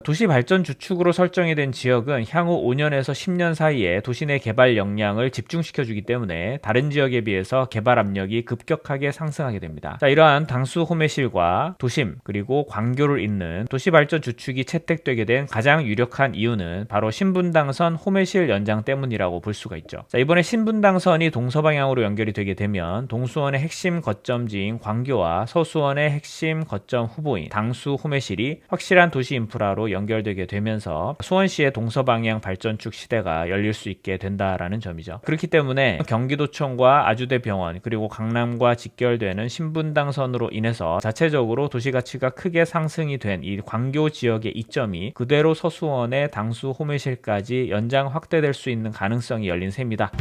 도시 발전 주축으로 설정이 된 지역은 향후 5년에서 10년 사이에 도시 내 개발 역량을 집중시켜주기 때문에 다른 지역에 비해서 개발 압력이 급격하게 상승하게 됩니다. 자, 이러한 당수 호매실과 도심 그리고 광교를 잇는 도시 발전 주축이 채택되게 된 가장 유력한 이유는 바로 신분당선 호매실 연장 때문이라고 볼 수가 있죠. 자, 이번에 신분당선이 동서방향으로 연결이 되게 되면 동수원의 핵심 거점지인 광교와 서수원의 핵심 거점 후보인 당수 호매실이 확실한 도시 인프라로 연결되게 되면서 수원시의 동서방향 발전축 시대가 열릴 수 있게 된다라는 점이죠. 그렇기 때문에 경기도청과 아주대병원 그리고 강남과 직결되는 신분당선으로 인해서 자체적으로 도시가치가 크게 상승이 된 이 광교 지역의 이점이 그대로 서수원의 당수 호매실까지 연장 확대될 수 있는 가능성이 열린 셈이다.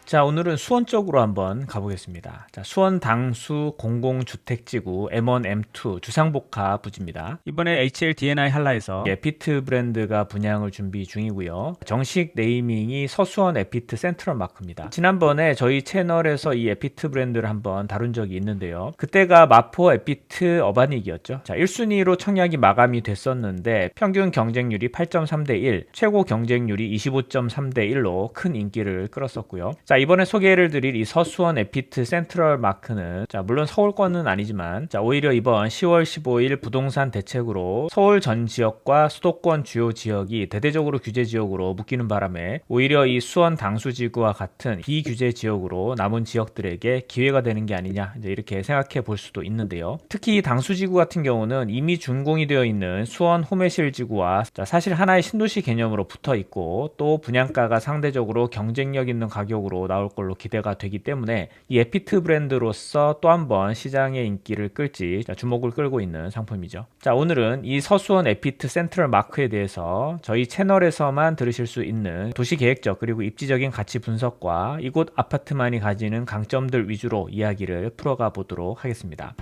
자, 오늘은 수원 쪽으로 한번 가보겠습니다. 자, 수원 당수 공공주택지구 M1, M2 주상복합 부지입니다. 이번에 HLDNI 한라에서 에피트 브랜드가 분양을 준비 중이고요. 정식 네이밍이 서수원 에피트 센트럴 마크입니다. 지난번에 저희 채널에서 이 에피트 브랜드를 한번 다룬 적이 있는데요. 그때가 마포 에피트 어바닉이었죠. 자, 1순위로 청약이 마감이 됐었는데 평균 경쟁률이 8.3대 1, 최고 경쟁률이 25.3대 1로 큰 인기를 끌었었고요. 자, 이번에 소개를 드릴 이 서수원 에피트 센트럴 마크는 물론 서울권은 아니지만 오히려 이번 10월 15일 부동산 대책으로 서울 전 지역과 수도권 주요 지역이 대대적으로 규제 지역으로 묶이는 바람에 오히려 이 수원 당수지구와 같은 비규제 지역으로 남은 지역들에게 기회가 되는 게 아니냐 이렇게 생각해 볼 수도 있는데요. 특히 이 당수지구 같은 경우는 이미 준공이 되어 있는 수원 호매실 지구와 사실 하나의 신도시 개념으로 붙어 있고 또 분양가가 상대적으로 경쟁력 있는 가격으로 나올 걸로 기대가 되기 때문에 이 에피트 브랜드로서 또 한 번 시장의 인기를 끌지 주목을 끌고 있는 상품이죠. 자, 오늘은 이 서수원 에피트 센트럴 마크에 대해서 저희 채널에서만 들으실 수 있는 도시계획적 그리고 입지적인 가치 분석과 이곳 아파트만이 가지는 강점들 위주로 이야기를 풀어가 보도록 하겠습니다.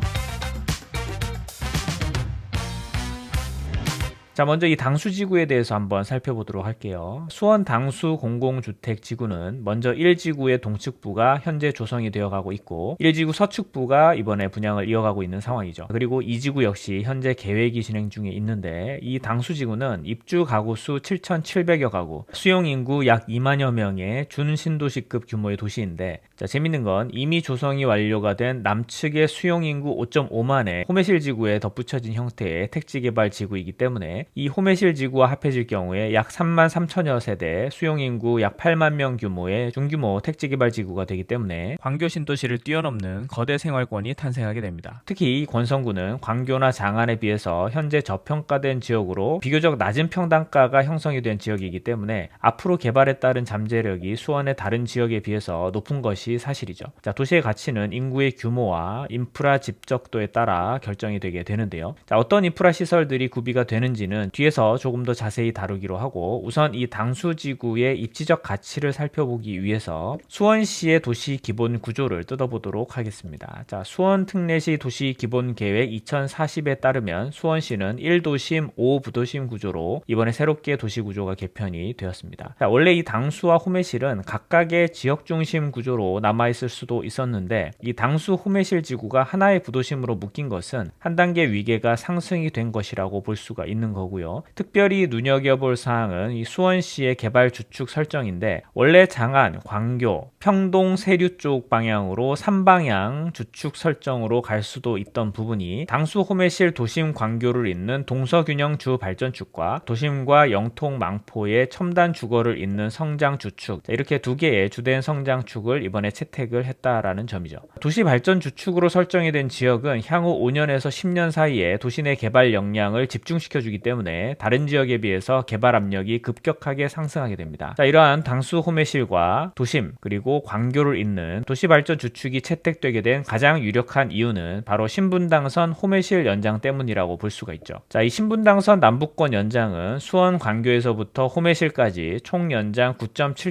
자, 먼저 이 당수지구에 대해서 한번 살펴보도록 할게요. 수원 당수 공공주택지구는 먼저 1지구의 동측부가 현재 조성이 되어가고 있고 1지구 서측부가 이번에 분양을 이어가고 있는 상황이죠. 그리고 2지구 역시 현재 계획이 진행 중에 있는데 이 당수지구는 입주 가구 수 7,700여 가구, 수용인구 약 2만여 명의 준신도시급 규모의 도시인데 재밌는 건 이미 조성이 완료가 된 남측의 수용인구 5.5만의 호매실 지구에 덧붙여진 형태의 택지개발 지구이기 때문에 이 호매실 지구와 합해질 경우에 약 3만 3천여 세대, 수용인구 약 8만 명 규모의 중규모 택지개발 지구가 되기 때문에 광교 신도시를 뛰어넘는 거대 생활권이 탄생하게 됩니다. 특히 이 권성구는 광교나 장안에 비해서 현재 저평가된 지역으로 비교적 낮은 평당가가 형성이 된 지역이기 때문에 앞으로 개발에 따른 잠재력이 수원의 다른 지역에 비해서 높은 것이 사실이죠. 자, 도시의 가치는 인구의 규모와 인프라 집적도에 따라 결정이 되게 되는데요. 자, 어떤 인프라 시설들이 구비가 되는지는 뒤에서 조금 더 자세히 다루기로 하고 우선 이 당수지구의 입지적 가치를 살펴보기 위해서 수원시의 도시 기본 구조를 뜯어보도록 하겠습니다. 자, 수원 특례시 도시 기본 계획 2040에 따르면 수원시는 1도심 5부도심 구조로 이번에 새롭게 도시 구조가 개편이 되었습니다. 자, 원래 이 당수와 호매실은 각각의 지역 중심 구조로 남아있을 수도 있었는데 이 당수 호매실 지구가 하나의 부도심으로 묶인 것은 한 단계 위계가 상승이 된 것이라고 볼 수가 있는 거고요. 특별히 눈여겨볼 사항은 이 수원시의 개발 주축 설정인데 원래 장안, 광교, 평동, 세류 쪽 방향으로 3방향 주축 설정으로 갈 수도 있던 부분이 당수 호매실 도심 광교를 잇는 동서균형 주 발전축과 도심과 영통 망포의 첨단 주거를 잇는 성장 주축 이렇게 두 개의 주된 성장축을 이번에 채택을 했다라는 점이죠. 도시 발전 주축으로 설정이 된 지역은 향후 5년에서 10년 사이에 도시 내 개발 역량을 집중시켜주기 때문에 다른 지역에 비해서 개발 압력이 급격하게 상승하게 됩니다. 자, 이러한 당수 호매실과 도심 그리고 광교를 잇는 도시 발전 주축이 채택되게 된 가장 유력한 이유는 바로 신분당선 호매실 연장 때문이라고 볼 수가 있죠. 자, 이 신분당선 남북권 연장은 수원 광교에서부터 호매실까지 총 연장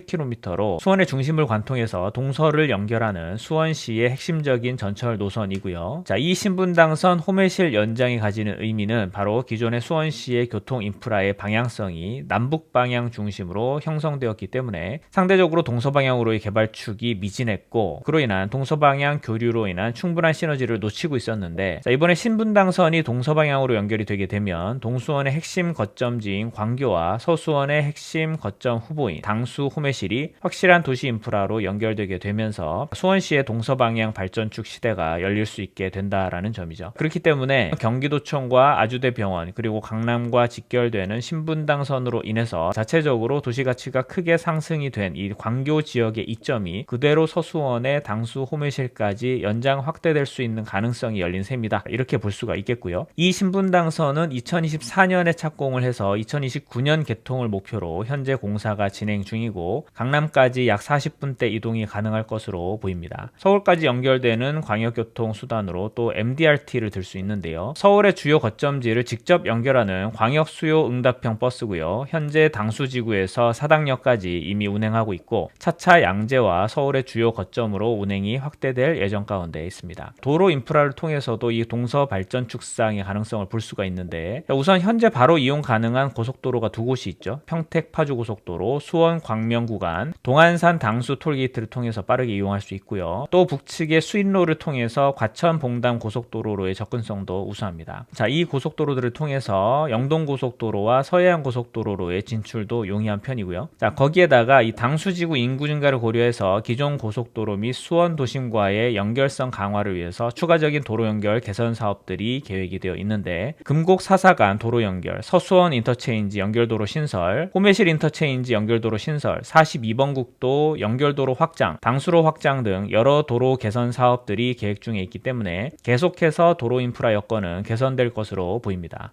9.7km로 수원의 중심을 관통해서 동서를 연결하는 수원시의 핵심적인 전철 노선이고요. 자, 이 신분당선 호매실 연장이 가지는 의미는 바로 기존의 수원시 수원시의 교통 인프라의 방향성이 남북 방향 중심으로 형성되었기 때문에 상대적으로 동서방향으로의 개발축이 미진했고, 그로 인한 동서방향 교류로 인한 충분한 시너지를 놓치고 있었는데, 이번에 신분당선이 동서방향으로 연결이 되게 되면 동수원의 핵심 거점지인 광교와 서수원의 핵심 거점 후보인 당수 호매실이 확실한 도시 인프라로 연결되게 되면서 수원시의 동서방향 발전축 시대가 열릴 수 있게 된다라는 점이죠. 그렇기 때문에 경기도청과 아주대병원 그리고 강남과 직결되는 신분당선으로 인해서 자체적으로 도시가치가 크게 상승이 된 이 광교 지역의 이점이 그대로 서수원의 당수 호매실까지 연장 확대될 수 있는 가능성이 열린 셈이다, 이렇게 볼 수가 있겠고요. 이 신분당선은 2024년에 착공을 해서 2029년 개통을 목표로 현재 공사가 진행 중이고, 강남까지 약 40분대 이동이 가능할 것으로 보입니다. 서울까지 연결되는 광역교통 수단으로 또 MDRT를 들 수 있는데요. 서울의 주요 거점지를 직접 연결하는 광역수요응답형 버스고요. 현재 당수지구에서 사당역까지 이미 운행하고 있고, 차차 양재와 서울의 주요 거점으로 운행이 확대될 예정 가운데 있습니다. 도로 인프라를 통해서도 이 동서 발전 축상의 가능성을 볼 수가 있는데, 우선 현재 바로 이용 가능한 고속도로가 두 곳이 있죠. 평택 파주고속도로 수원 광명 구간, 동안산 당수 톨게이트를 통해서 빠르게 이용할 수 있고요. 또 북측의 수인로를 통해서 과천 봉담 고속도로로의 접근성도 우수합니다. 이 고속도로들을 통해서 영동고속도로와 서해안고속도로로의 진출도 용이한 편이고요. 거기에다가 이 당수지구 인구 증가를 고려해서 기존 고속도로 및 수원 도심과의 연결성 강화를 위해서 추가적인 도로 연결 개선 사업들이 계획이 되어 있는데, 금곡 사사간 도로 연결, 서수원 인터체인지 연결도로 신설, 호매실 인터체인지 연결도로 신설, 42번 국도 연결도로 확장, 당수로 확장 등 여러 도로 개선 사업들이 계획 중에 있기 때문에 계속해서 도로 인프라 여건은 개선될 것으로 보입니다.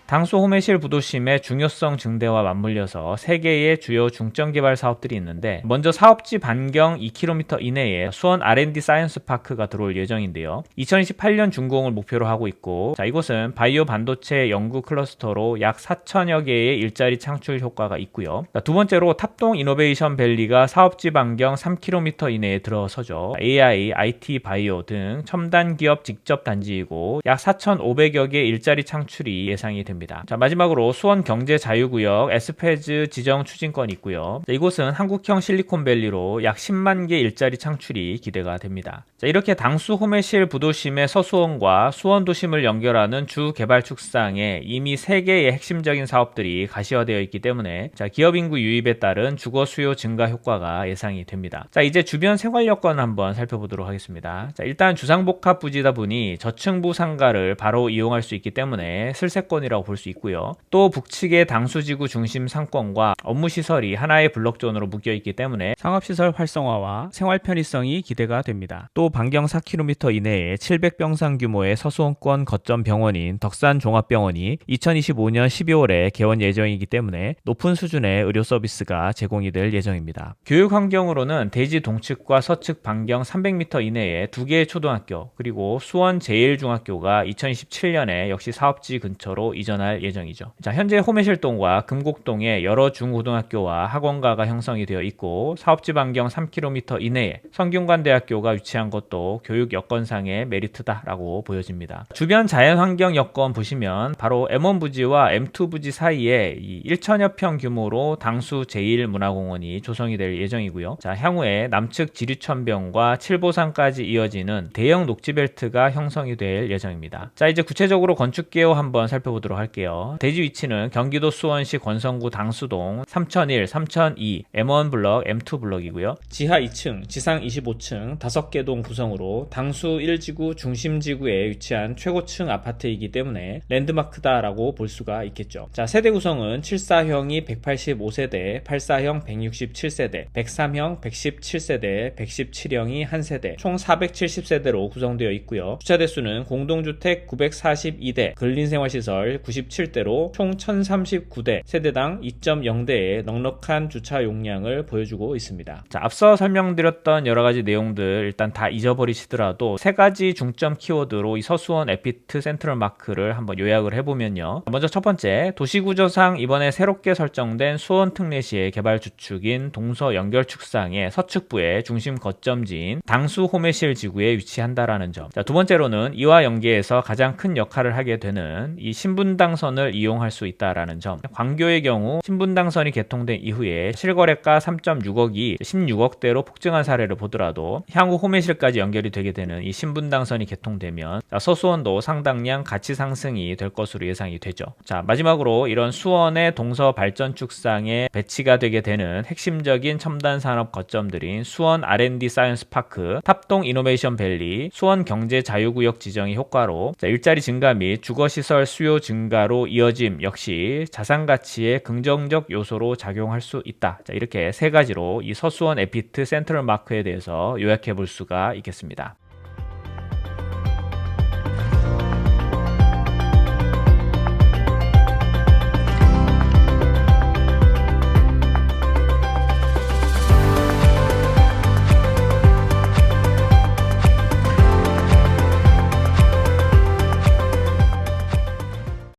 당수 호매실 부도심의 중요성 증대와 맞물려서 3개의 주요 중점 개발 사업들이 있는데, 먼저 사업지 반경 2km 이내에 수원 R&D 사이언스 파크가 들어올 예정인데요. 2028년 준공을 목표로 하고 있고, 이곳은 바이오 반도체 연구 클러스터로 약 4천여 개의 일자리 창출 효과가 있고요. 두 번째로 탑동 이노베이션 밸리가 사업지 반경 3km 이내에 들어서죠. AI, IT, 바이오 등 첨단 기업 직접 단지이고 약 4,500여 개의 일자리 창출이 예상이 됩니다. 마지막으로 수원 경제자유구역 에스페즈 지정 추진권이 있고요. 이곳은 한국형 실리콘밸리로 약 10만 개 일자리 창출이 기대가 됩니다. 이렇게 당수 호매실 부도심의 서수원과 수원 도심을 연결하는 주 개발 축상에 이미 3개의 핵심적인 사업들이 가시화되어 있기 때문에 기업 인구 유입에 따른 주거 수요 증가 효과가 예상이 됩니다. 이제 주변 생활 여건을 한번 살펴보도록 하겠습니다. 일단 주상복합 부지다 보니 저층부 상가를 바로 이용할 수 있기 때문에 슬세권이라고 볼 수 있고요. 또 북측의 당수지구 중심 상권과 업무시설이 하나의 블록존으로 묶여있기 때문에 상업시설 활성화와 생활 편의성이 기대가 됩니다. 또 반경 4km 이내에 700병상 규모의 서수원권 거점 병원인 덕산종합병원이 2025년 12월에 개원 예정이기 때문에 높은 수준의 의료 서비스가 제공이 될 예정입니다. 교육 환경으로는 대지 동측과 서측 반경 300m 이내에 2개의 초등학교, 그리고 수원 제1중학교가 2027년에 역시 사업지 근처로 이전할 예정이죠. 현재 호매실동과 금곡동에 여러 중고등학교와 학원가가 형성이 되어 있고, 사업지 반경 3km 이내에 성균관대학교가 위치한 것도 교육 여건상의 메리트다라고 보여집니다. 주변 자연환경 여건 보시면 바로 M1 부지와 M2 부지 사이에 1천여 평 규모로 당수 제1문화공원이 조성이 될 예정이고요. 향후에 남측 지류천병과 칠보산까지 이어지는 대형 녹지벨트가 형성이 될 예정입니다. 이제 구체적으로 건축 개요 한번 살펴보도록 할게요. 대지 위치는 경기도 수원시 권성구 당수동 3001, 3002, M1 블럭, M2 블럭이고요. 지하 2층, 지상 25층 5개 동 구성으로 당수 1지구 중심지구에 위치한 최고층 아파트이기 때문에 랜드마크다라고 볼 수가 있겠죠. 세대 구성은 74형이 185세대, 84형 167세대, 103형 117세대, 117형이 1세대, 총 470세대로 구성되어 있고요. 주차 대수는 공동주택 942대, 근린생활시설 297대로 총 1039대, 세대당 2.0대의 넉넉한 주차 용량을 보여주고 있습니다. 자, 앞서 설명드렸던 여러가지 내용들 일단 다 잊어버리시더라도 세 가지 중점 키워드로 이 서수원 에피트 센트럴 마크를 한번 요약을 해보면요. 먼저 첫 번째, 도시구조상 이번에 새롭게 설정된 수원 특례시의 개발 주축인 동서 연결축상의 서측부의 중심 거점지인 당수 호매실 지구에 위치한다라는 점. 자, 두 번째로는 이와 연계해서 가장 큰 역할을 하게 되는 이 신분당선을 이용할 수 있다라는 점. 광교의 경우 신분당선이 개통된 이후에 실거래가 3.6억이 16억대로 폭증한 사례를 보더라도 향후 호매실까지 연결이 되게 되는 이 신분당선이 개통되면 서수원도 상당량 가치 상승이 될 것으로 예상이 되죠. 자, 마지막으로 이런 수원의 동서 발전축상에 배치가 되게 되는 핵심적인 첨단 산업 거점들인 수원 R&D 사이언스 파크, 탑동 이노베이션 밸리, 수원 경제 자유구역 지정의 효과로 일자리 증가 및 주거시설 수요 증가로 이어짐 역시 자산 가치의 긍정적 요소로 작용할 수 있다. 자, 이렇게 세 가지로 이 서수원 에피트 센트럴 마크에 대해서 요약해 볼 수가 있겠습니다.